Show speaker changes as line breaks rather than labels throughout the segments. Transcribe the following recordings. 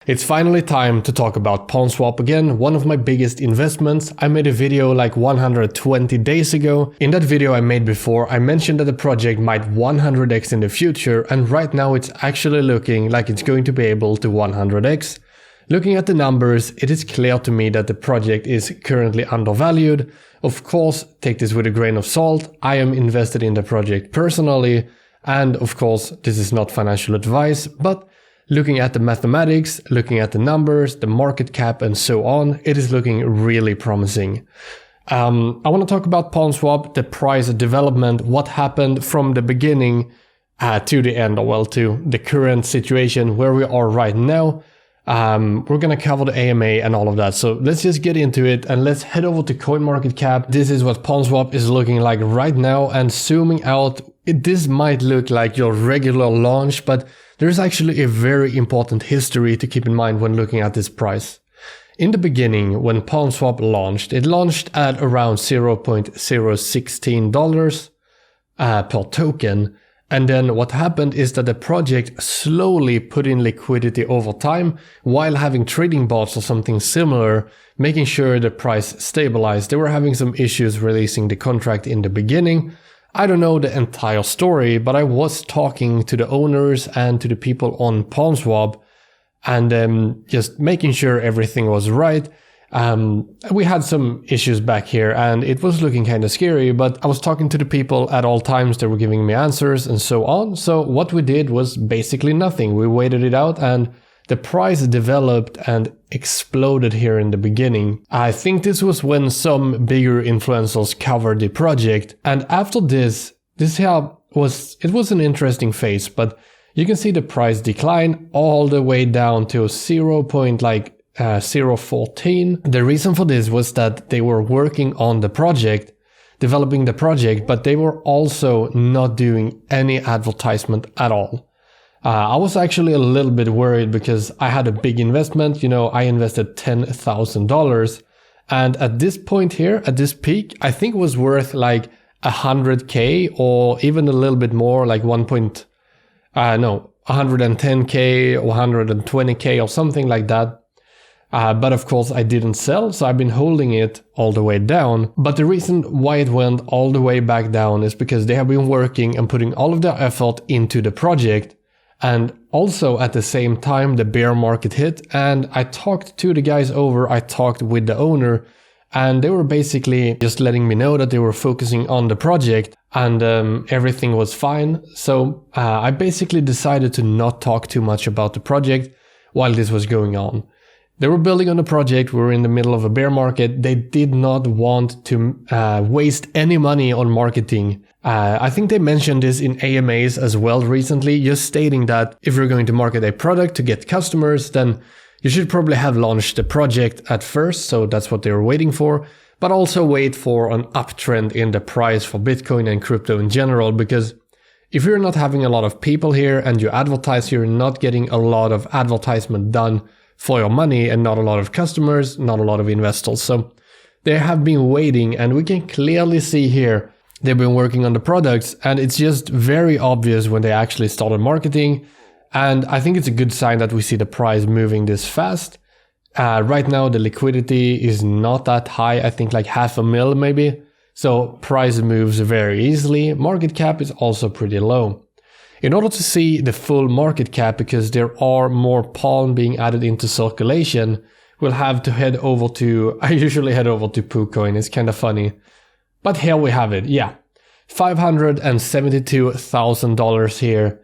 It's finally time to talk about PalmSwap again, one of my biggest investments. I made a video like 120 days ago. In that video I made before, I mentioned that the project might 100x in the future, and right now it's actually looking like it's going to be able to 100x. Looking at the numbers, it is clear to me that the project is currently undervalued. Of course, take this with a grain of salt. I am invested in the project personally, and of course, this is not financial advice, but looking at the mathematics, looking at the numbers, the market cap and so on, it is looking really promising. I want to talk about PalmSwap, the price development, what happened from the beginning to the end, or well, to the current situation where we are right now. We're going to cover the AMA and all of that. So let's just get into it and let's head over to CoinMarketCap. This is what PalmSwap is looking like right now, and zooming out, this might look like your regular launch, but there's actually a very important history to keep in mind when looking at this price. In the beginning, when PalmSwap launched, it launched at around $0.016 per token. And then what happened is that the project slowly put in liquidity over time while having trading bots or something similar, making sure the price stabilized. They were having some issues releasing the contract in the beginning. I don't know the entire story, but I was talking to the owners and to the people on PalmSwap and just making sure everything was right. We had some issues back here and it was looking kind of scary, but I was talking to the people at all times. They were giving me answers and so on. So what we did was basically nothing. We waited it out and the price developed and exploded here in the beginning. I think this was when some bigger influencers covered the project. And after this was an interesting phase, but you can see the price decline all the way down to 0.014. The reason for this was that they were working on the project, developing the project, but they were also not doing any advertisement at all. I was actually a little bit worried because I had a big investment. I invested $10,000, and at this point here, at this peak, I think it was worth like 100K or even a little bit more, like 110K or 120K or something like that. But of course I didn't sell, so I've been holding it all the way down. But the reason why it went all the way back down is because they have been working and putting all of their effort into the project. And also at the same time, the bear market hit, and I talked to the guys I talked with the owner, and they were basically just letting me know that they were focusing on the project and everything was fine. So I basically decided to not talk too much about the project while this was going on. They were building on the project. We were in the middle of a bear market. They did not want to waste any money on marketing. I think they mentioned this in AMAs as well recently, just stating that if you're going to market a product to get customers, then you should probably have launched the project at first. So that's what they were waiting for, but also wait for an uptrend in the price for Bitcoin and crypto in general, because if you're not having a lot of people here and you advertise, you're not getting a lot of advertisement done for your money and not a lot of customers, not a lot of investors. So they have been waiting, and we can clearly see here they've been working on the products, and it's just very obvious when they actually started marketing. And I think it's a good sign that we see the price moving this fast. Right now the liquidity is not that high, I think like $500,000 maybe. So price moves very easily. Market cap is also pretty low. In order to see the full market cap, because there are more Palm being added into circulation, we'll have to head over to, I usually head over to PooCoin, it's kind of funny. But here we have it, yeah. $572,000 here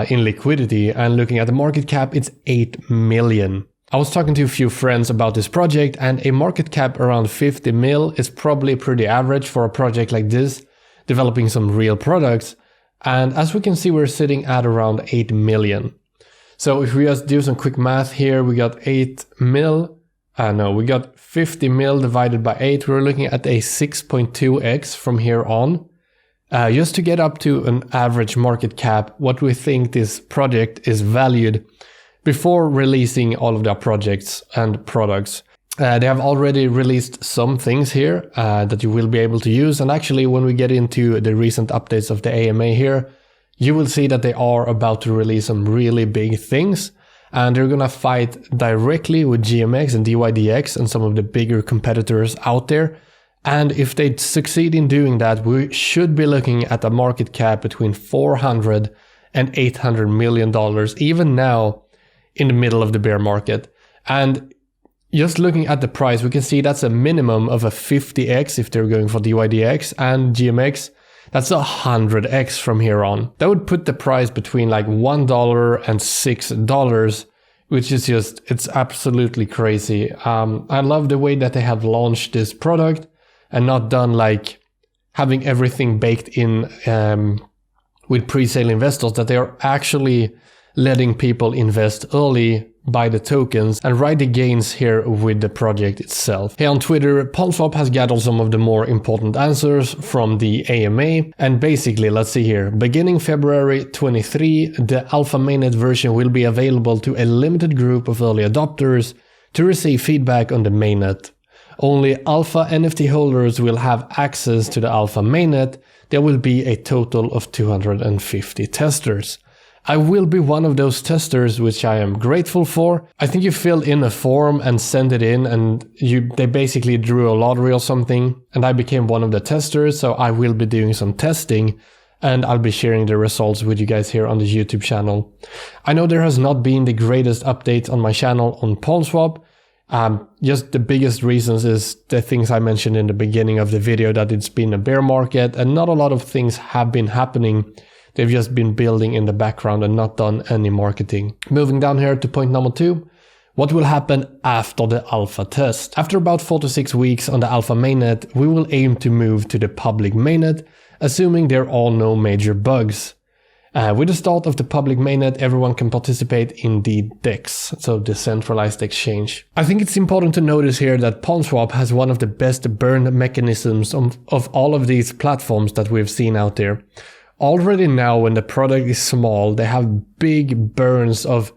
in liquidity, and looking at the market cap, it's 8 million. I was talking to a few friends about this project, and a market cap around 50 mil is probably pretty average for a project like this, developing some real products. And as we can see, we're sitting at around 8 million. So if we just do some quick math here, we got 8 mil. We got 50 mil divided by 8. We're looking at a 6.2x from here on. Just to get up to an average market cap, what we think this project is valued before releasing all of their projects and products. They have already released some things here that you will be able to use. And actually, when we get into the recent updates of the AMA here, you will see that they are about to release some really big things. and they're gonna fight directly with GMX and DYDX and some of the bigger competitors out there. And if they succeed in doing that, we should be looking at a market cap between $400 and $800 million, even now in the middle of the bear market. And just looking at the price, we can see that's a minimum of a 50x if they're going for DYDX, and GMX, that's 100x from here on. That would put the price between like $1 and $6, which is just, it's absolutely crazy. I love the way that they have launched this product and not done like having everything baked in with pre-sale investors, that they are actually letting people invest early, buy the tokens, and ride the gains here with the project itself. Here on Twitter, PalmSwap has gathered some of the more important answers from the AMA, and basically, let's see here, beginning February 23, the alpha mainnet version will be available to a limited group of early adopters to receive feedback on the mainnet. Only alpha NFT holders will have access to the alpha mainnet. There will be a total of 250 testers. I will be one of those testers, which I am grateful for. I think you filled in a form and sent it in, and they basically drew a lottery or something, and I became one of the testers, so I will be doing some testing, and I'll be sharing the results with you guys here on the YouTube channel. I know there has not been the greatest updates on my channel on PalmSwap. Just the biggest reasons is the things I mentioned in the beginning of the video, that it's been a bear market and not a lot of things have been happening. They've just been building in the background and not done any marketing. Moving down here to point number 2. What will happen after the alpha test? After about 4 to 6 weeks on the alpha mainnet, we will aim to move to the public mainnet, assuming there are no major bugs. With the start of the public mainnet, everyone can participate in the DEX, so decentralized exchange. I think it's important to notice here that PalmSwap has one of the best burn mechanisms of all of these platforms that we've seen out there. Already now, when the product is small, they have big burns of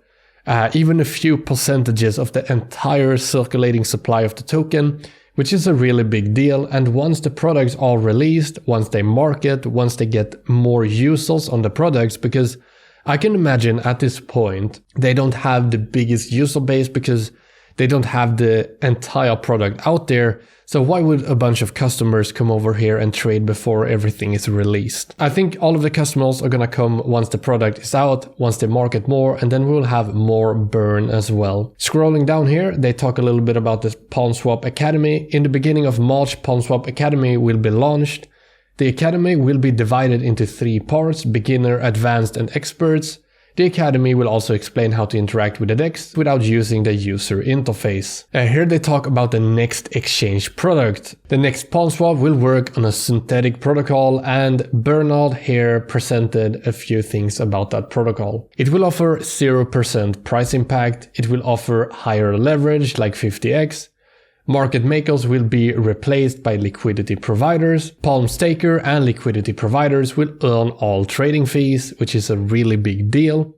even a few percentages of the entire circulating supply of the token, which is a really big deal. And once the products are released, once they market, once they get more users on the products, because I can imagine at this point, they don't have the biggest user base because they don't have the entire product out there. So why would a bunch of customers come over here and trade before everything is released? I think all of the customers are gonna come once the product is out, once they market more, and then we'll have more burn as well. Scrolling down here, they talk a little bit about the PalmSwap Academy. In the beginning of March, PalmSwap Academy will be launched. The Academy will be divided into 3 parts: beginner, advanced, and experts. The Academy will also explain how to interact with the DEX without using the user interface. Here they talk about the next exchange product. The next PalmSwap will work on a synthetic protocol, and Bernard here presented a few things about that protocol. It will offer 0% price impact, it will offer higher leverage like 50x, market makers will be replaced by liquidity providers. Palm staker and liquidity providers will earn all trading fees, which is a really big deal.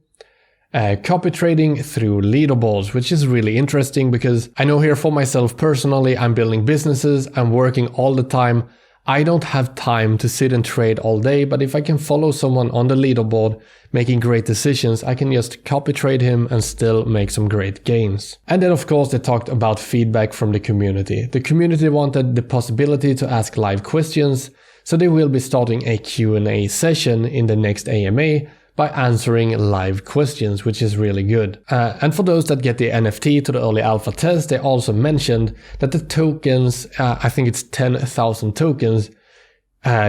Copy trading through leaderboards, which is really interesting because I know here for myself personally, I'm building businesses, I'm working all the time. I don't have time to sit and trade all day, but if I can follow someone on the leaderboard making great decisions, I can just copy trade him and still make some great gains. And then of course they talked about feedback from the community. The community wanted the possibility to ask live questions, so they will be starting a Q&A session in the next AMA by answering live questions, which is really good. And for those that get the NFT to the early alpha test, they also mentioned that the tokens, I think it's 10,000 tokens,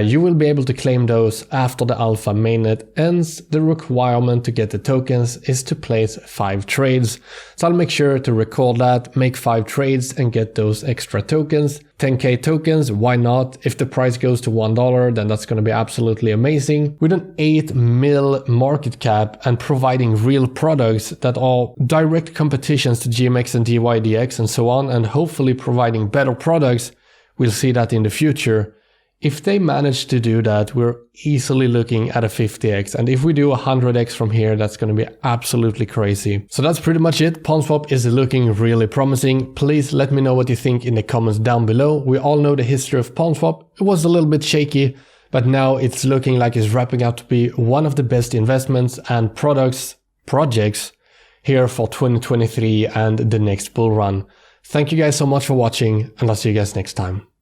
you will be able to claim those after the alpha mainnet ends. The requirement to get the tokens is to place 5 trades. So I'll make sure to record that, make 5 trades and get those extra tokens. 10k tokens, why not? If the price goes to $1, then that's going to be absolutely amazing. With an 8 mil market cap and providing real products that are direct competitions to GMX and DYDX and so on, and hopefully providing better products, we'll see that in the future. If they manage to do that, we're easily looking at a 50x. And if we do 100x from here, that's going to be absolutely crazy. So that's pretty much it. PalmSwap is looking really promising. Please let me know what you think in the comments down below. We all know the history of PalmSwap. It was a little bit shaky, but now it's looking like it's wrapping up to be one of the best investments and projects here for 2023 and the next bull run. Thank you guys so much for watching, and I'll see you guys next time.